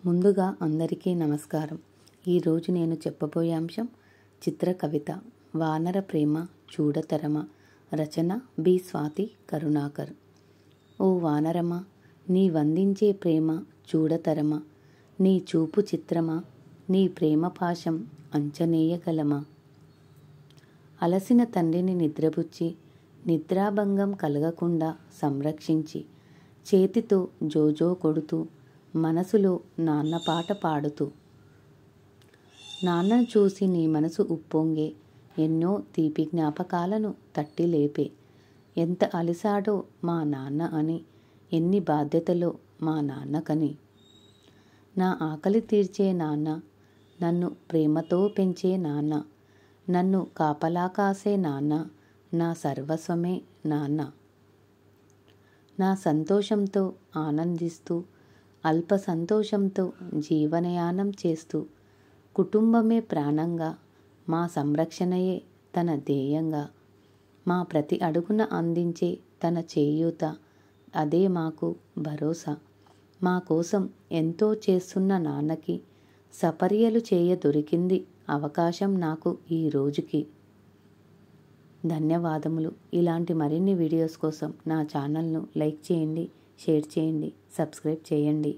ముందుగా అందరికీ నమస్కారం. ఈరోజు నేను చెప్పబోయే అంశం చిత్ర కవిత వానర ప్రేమ చూడతరమ. రచన బి. స్వాతి కరుణాకర్. ఓ వానరమా, నీ వందించే ప్రేమ చూడతరమ. నీ చూపు చిత్రమా, నీ ప్రేమ పాశం అంచనేయగలమా. అలసిన తండ్రిని నిద్రపుచ్చి నిద్రాభంగం కలగకుండా సంరక్షించి చేతితో జోజో కొడుతూ మనసులో నాన్న పాట పాడుతూ నాన్నను చూసి నీ మనసు ఉప్పొంగే ఎన్నో తీపి జ్ఞాపకాలను తట్టి లేపే. ఎంత అలిసాడో మా నాన్న అని, ఎన్ని బాధ్యతలో మా నాన్నకని. నా ఆకలి తీర్చే నాన్న, నన్ను ప్రేమతో పెంచే నాన్న, నన్ను కాపలా కాసే నాన్న, నా సర్వస్వమే నాన్న. నా సంతోషంతో ఆనందిస్తూ అల్ప సంతోషంతో జీవనయానం చేస్తూ కుటుంబమే ప్రాణంగా, మా సంరక్షణయే తన ధ్యేయంగా, మా ప్రతి అడుగున అందించే తన చేయూత, అదే మాకు భరోసా. మా కోసం ఎంతో చేస్తున్న నాన్నకి సపర్యలు చేయ దొరికింది అవకాశం నాకు ఈ రోజుకి. ధన్యవాదములు. ఇలాంటి మరిన్ని వీడియోస్ కోసం నా ఛానల్ను లైక్ చేయండి, షేర్ చేయండి, సబ్స్క్రైబ్ చేయండి.